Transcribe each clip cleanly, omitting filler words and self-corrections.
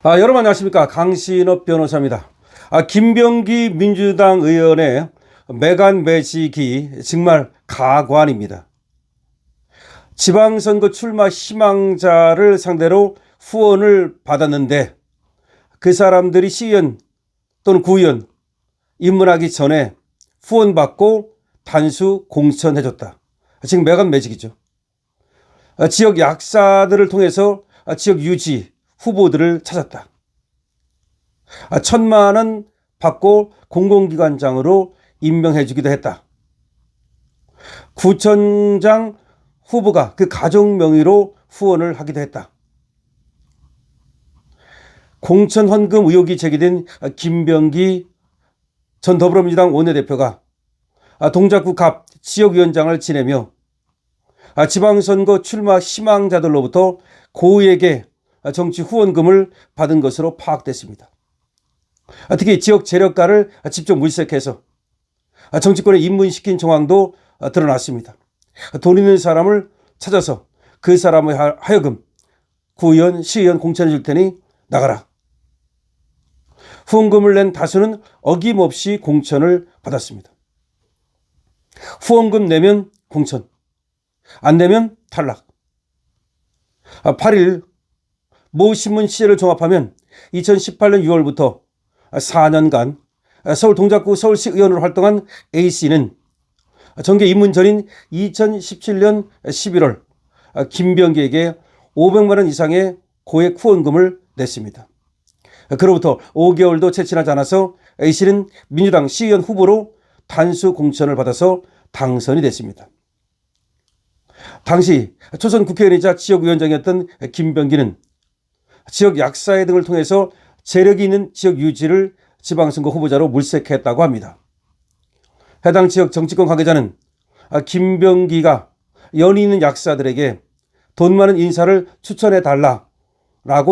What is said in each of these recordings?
여러분 안녕하십니까. 강신업 변호사입니다. 김병기 민주당 의원의 매간 매직이 정말 가관입니다. 지방선거 출마 희망자를 상대로 후원을 받았는데 그 사람들이 시의원 또는 구의원 입문하기 전에 후원받고 단수 공천해줬다. 지금 매간 매직이죠. 지역 약사들을 통해서 지역 유지 후보들을 찾았다. 1,000만 원 받고 공공기관장으로 임명해주기도 했다. 구청장 후보가 그 가족 명의로 후원을 하기도 했다. 공천 헌금 의혹이 제기된 김병기 전 더불어민주당 원내대표가 동작구 갑 지역위원장을 지내며 지방선거 출마 희망자들로부터 고액의 정치 후원금을 받은 것으로 파악됐습니다. 특히 지역 재력가를 직접 물색해서 정치권에 입문시킨 정황도 드러났습니다. 돈 있는 사람을 찾아서 그 사람의 하여금 구의원, 시의원 공천해 줄 테니 나가라. 후원금을 낸 다수는 어김없이 공천을 받았습니다. 후원금 내면 공천, 안 내면 탈락. 8일 모 신문 취재를 종합하면 2018년 6월부터 4년간 서울 동작구 서울시 의원으로 활동한 A씨는 정계 입문 전인 2017년 11월 김병기에게 500만 원 이상의 고액 후원금을 냈습니다. 그로부터 5개월도 채 지나지 않아서 A씨는 민주당 시의원 후보로 단수 공천을 받아서 당선이 됐습니다. 당시 초선 국회의원이자 지역위원장이었던 김병기는 지역 약사회 등을 통해서 재력이 있는 지역 유지를 지방선거 후보자로 물색했다고 합니다. 해당 지역 정치권 관계자는 김병기가 연이 있는 약사들에게 돈 많은 인사를 추천해달라고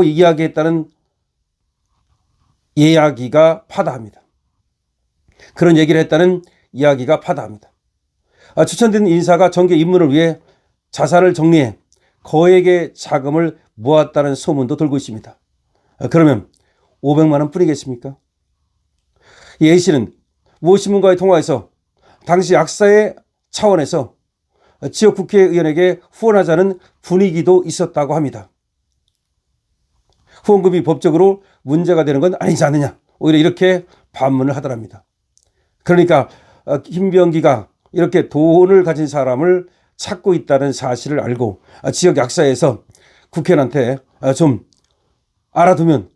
이야기했다는 이야기가 파다합니다. 그런 얘기를 했다는 이야기가 파다합니다. 추천된 인사가 정계 입문을 위해 자산을 정리해 거액의 자금을 모았다는 소문도 돌고 있습니다. 그러면 500만 원 뿐이겠습니까? 이 A씨는 모 신문과의 통화에서 당시 약사의 차원에서 지역 국회의원에게 후원하자는 분위기도 있었다고 합니다. 후원금이 법적으로 문제가 되는 건 아니지 않느냐, 오히려 이렇게 반문을 하더랍니다. 그러니까 김병기가 이렇게 돈을 가진 사람을 찾고 있다는 사실을 알고 지역 약사에서 국회의원한테 좀 알아두면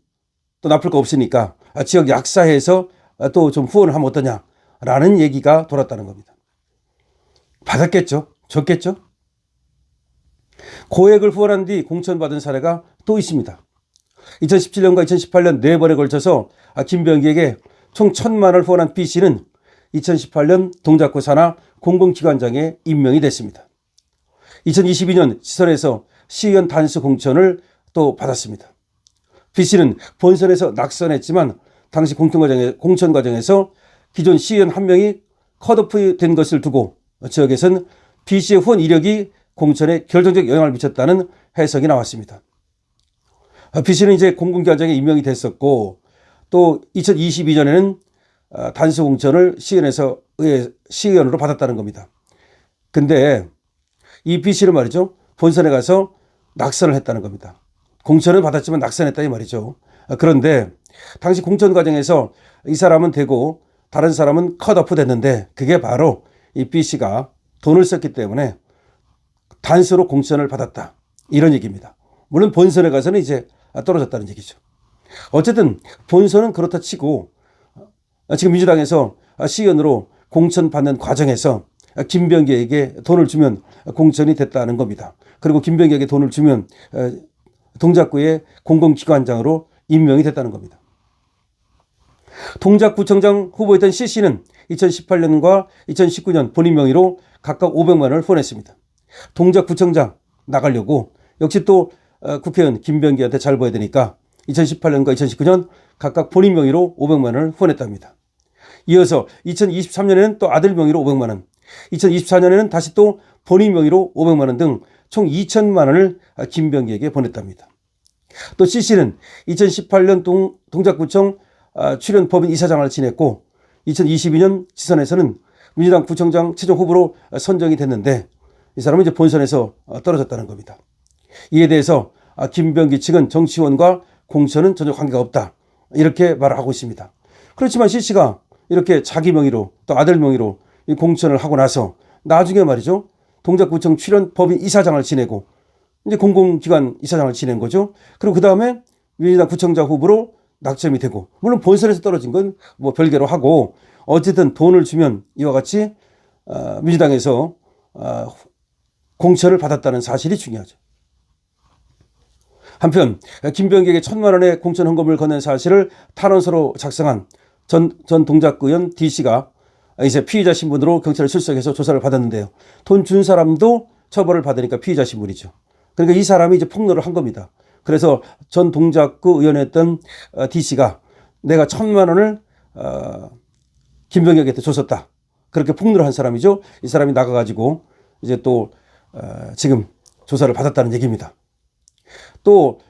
또 나쁠 거 없으니까 지역 약사에서 또 좀 후원을 하면 어떠냐라는 얘기가 돌았다는 겁니다. 받았겠죠? 줬겠죠? 고액을 후원한 뒤 공천받은 사례가 또 있습니다. 2017년과 2018년 4번에 걸쳐서 김병기에게 총 1,000만 원을 후원한 B씨는 2018년 동작구 산하 공공기관장에 임명이 됐습니다. 2022년 시선에서 시의원 단수 공천을 또 받았습니다. B씨는 본선에서 낙선했지만 당시 공천 과정에서 기존 시의원 한 명이 컷오프 된 것을 두고 지역에서는 B씨의 후원 이력이 공천에 결정적 영향을 미쳤다는 해석이 나왔습니다. B씨는 이제 공공기관장에 임명이 됐었고 또 2022년에는 단수 공천을 시의원으로 받았다는 겁니다. 근데 이 B씨는 말이죠, 본선에 가서 낙선을 했다는 겁니다. 공천을 받았지만 낙선했다 이 말이죠. 그런데 당시 공천 과정에서 이 사람은 되고 다른 사람은 컷오프 됐는데 그게 바로 이 B씨가 돈을 썼기 때문에 단수로 공천을 받았다, 이런 얘기입니다. 물론 본선에 가서는 이제 떨어졌다는 얘기죠. 어쨌든 본선은 그렇다 치고 지금 민주당에서 시의원으로 공천받는 과정에서 김병기에게 돈을 주면 공천이 됐다는 겁니다. 그리고 김병기에게 돈을 주면 동작구의 공공기관장으로 임명이 됐다는 겁니다. 동작구청장 후보였던 C씨는 2018년과 2019년 본인 명의로 각각 500만 원을 후원했습니다. 동작구청장 나가려고 역시 또 국회의원 김병기한테 잘 보여야 되니까 2018년과 2019년 각각 본인 명의로 500만 원을 후원했답니다. 이어서 2023년에는 또 아들 명의로 500만 원, 2024년에는 다시 또 본인 명의로 500만 원 등 총 2천만 원을 김병기에게 보냈답니다. 또 C씨는 2018년 동작구청 출연 법인 이사장을 지냈고 2022년 지선에서는 민주당 구청장 최종 후보로 선정이 됐는데 이 사람은 이제 본선에서 떨어졌다는 겁니다. 이에 대해서 김병기 측은 정치원과 공천은 전혀 관계가 없다 이렇게 말을 하고 있습니다. 그렇지만 C씨가 이렇게 자기 명의로 또 아들 명의로 이 공천을 하고 나서 나중에 말이죠. 동작구청 출연 법인 이사장을 지내고 이제 공공기관 이사장을 지낸 거죠. 그리고 그 다음에 민주당 구청장 후보로 낙점이 되고 물론 본선에서 떨어진 건 뭐 별개로 하고 어쨌든 돈을 주면 이와 같이 민주당에서 공천을 받았다는 사실이 중요하죠. 한편 김병기에게 1,000만 원의 공천 헌금을 건넨 사실을 탄원서로 작성한 전 동작구 의원 D씨가 이제 피의자 신분으로 경찰에 출석해서 조사를 받았는데요. 돈 준 사람도 처벌을 받으니까 피의자 신분이죠. 그러니까 이 사람이 이제 폭로를 한 겁니다. 그래서 전 동작구 의원이었던 D씨가 내가 1,000만 원을 김병기에게 줬었다. 그렇게 폭로를 한 사람이죠. 이 사람이 나가가지고 이제 또 지금 조사를 받았다는 얘기입니다. 또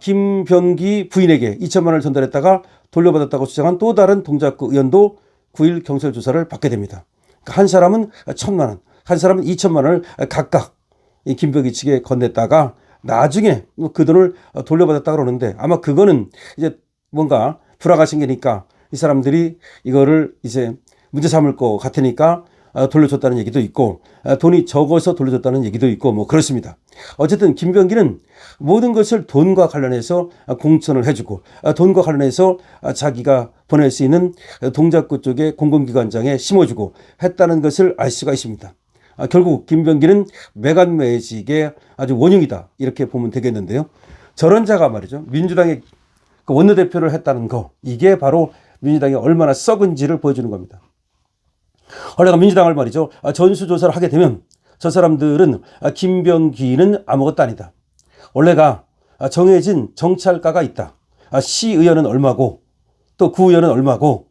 김병기 부인에게 2천만 원을 전달했다가 돌려받았다고 주장한 또 다른 동작구 의원도 9일 경찰 조사를 받게 됩니다. 그러니까 한 사람은 1,000만 원, 한 사람은 2천만 원을 각각 이 김병기 측에 건넸다가 나중에 그 돈을 돌려받았다 그러는데 아마 그거는 이제 뭔가 불화가 생기니까 이 사람들이 이거를 이제 문제 삼을 것 같으니까 돌려줬다는 얘기도 있고 돈이 적어서 돌려줬다는 얘기도 있고 뭐 그렇습니다. 어쨌든 김병기는 모든 것을 돈과 관련해서 공천을 해주고 돈과 관련해서 자기가 보낼 수 있는 동작구 쪽에 공공기관장에 심어주고 했다는 것을 알 수가 있습니다. 결국 김병기는 매간매직의 아주 원흉이다 이렇게 보면 되겠는데요. 저런 자가 말이죠. 민주당의 원내대표를 했다는 거 이게 바로 민주당이 얼마나 썩은지를 보여주는 겁니다. 원래가 민주당을 말이죠. 전수조사를 하게 되면 저 사람들은 김병기는 아무것도 아니다. 원래가 정해진 정찰가가 있다. 시의원은 얼마고 또 구의원은 얼마고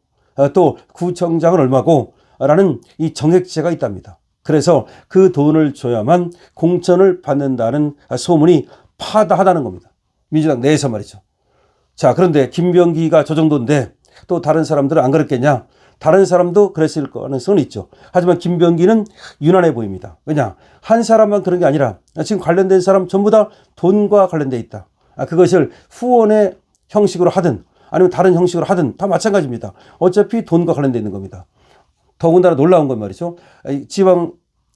또 구청장은 얼마고 라는 이 정액제가 있답니다. 그래서 그 돈을 줘야만 공천을 받는다는 소문이 파다하다는 겁니다. 민주당 내에서 말이죠. 자, 그런데 김병기가 저 정도인데 또 다른 사람들은 안 그랬겠냐? 다른 사람도 그랬을 가능성은 있죠. 하지만 김병기는 유난해 보입니다. 왜냐? 한 사람만 그런 게 아니라 지금 관련된 사람 전부 다 돈과 관련돼 있다. 그것을 후원의 형식으로 하든 아니면 다른 형식으로 하든 다 마찬가지입니다. 어차피 돈과 관련돼 있는 겁니다. 더군다나 놀라운 건 말이죠. 지방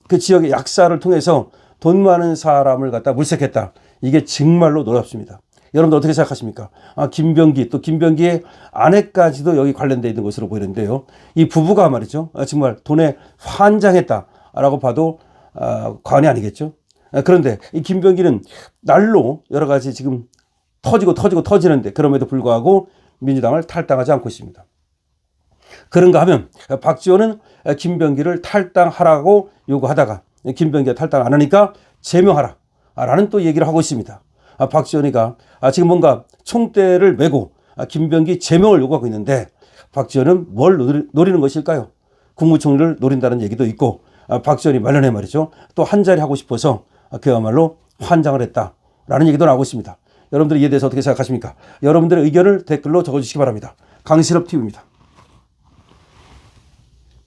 그 지역의 약사를 통해서 돈 많은 사람을 갖다 물색했다. 이게 정말로 놀랍습니다. 여러분들 어떻게 생각하십니까? 김병기 또 김병기의 아내까지도 여기 관련되어 있는 것으로 보이는데요. 이 부부가 말이죠. 정말 돈에 환장했다라고 봐도 과언이 아니겠죠. 그런데 이 김병기는 날로 여러 가지 지금 터지는데 그럼에도 불구하고 민주당을 탈당하지 않고 있습니다. 그런가 하면 박지원은 김병기를 탈당하라고 요구하다가 김병기가 탈당 안 하니까 제명하라 라는 또 얘기를 하고 있습니다. 박지원이가 지금 뭔가 총대를 메고 김병기 제명을 요구하고 있는데 박지원은 뭘 노리는 것일까요? 국무총리를 노린다는 얘기도 있고 박지원이 말년에 말이죠. 또 한 자리 하고 싶어서 그야말로 환장을 했다라는 얘기도 나오고 있습니다. 여러분들 이에 대해서 어떻게 생각하십니까? 여러분들의 의견을 댓글로 적어주시기 바랍니다. 강신업 TV입니다.